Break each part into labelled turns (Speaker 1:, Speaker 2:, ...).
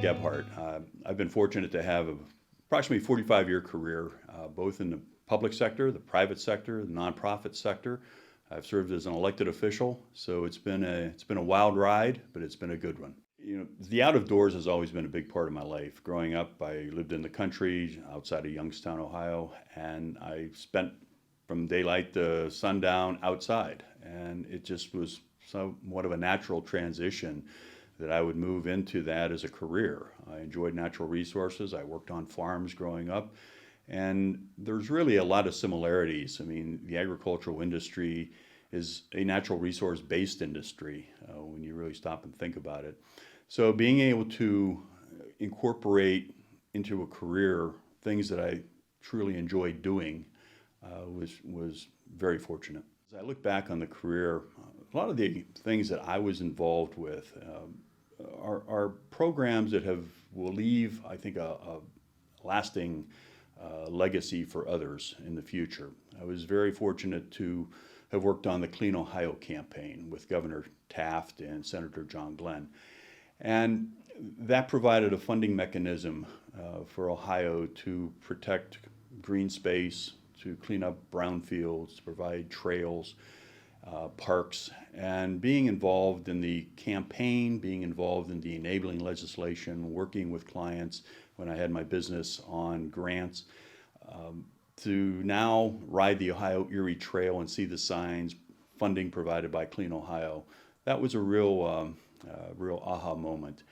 Speaker 1: Gebhardt. I've been fortunate to have approximately 45-year career, both in the public sector, the private sector, the nonprofit sector. I've served as an elected official, so it's been a wild ride, but it's been a good one. The out of doors has always been a big part of my life. Growing up, I lived in the country outside of Youngstown, Ohio, and I spent from daylight to sundown outside, and it just was somewhat of a natural transition that I would move into that as a career. I enjoyed natural resources. I worked on farms growing up, and there's really a lot of similarities. I mean, the agricultural industry is a natural resource based industry when you really stop and think about it. So being able to incorporate into a career things that I truly enjoyed doing was very fortunate. As I look back on the career, a lot of the things that I was involved with are programs that will leave, I think, a lasting legacy for others in the future. I was very fortunate to have worked on the Clean Ohio campaign with Governor Taft and Senator John Glenn. And that provided a funding mechanism for Ohio to protect green space, to clean up brownfields, to provide trails, parks, and being involved in the campaign, being involved in the enabling legislation, working with clients when I had my business on grants, to now ride the Ohio Erie Trail and see the signs, funding provided by Clean Ohio. That was a real aha moment.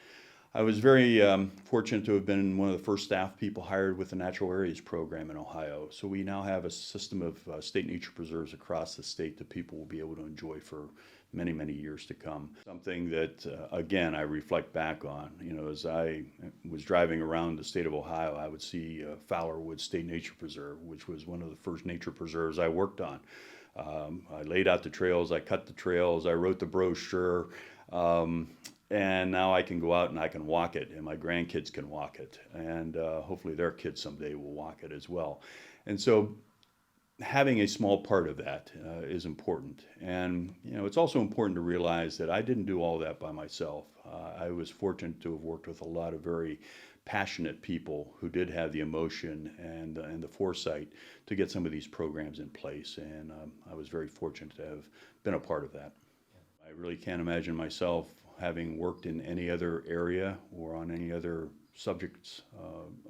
Speaker 1: I was very fortunate to have been one of the first staff people hired with the Natural Areas program in Ohio. So we now have a system of state nature preserves across the state that people will be able to enjoy for many, many years to come. Something that, again, I reflect back on. As I was driving around the state of Ohio, I would see Fowler State Nature Preserve, which was one of the first nature preserves I worked on. I laid out the trails, I cut the trails, I wrote the brochure. And now I can go out and I can walk it, and my grandkids can walk it, and hopefully their kids someday will walk it as well. And so having a small part of that is important. And it's also important to realize that I didn't do all that by myself. I was fortunate to have worked with a lot of very passionate people who did have the emotion and the foresight to get some of these programs in place, and I was very fortunate to have been a part of that. I really can't imagine myself having worked in any other area or on any other subjects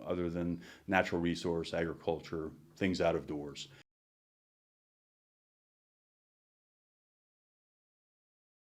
Speaker 1: other than natural resource, agriculture, things out of doors.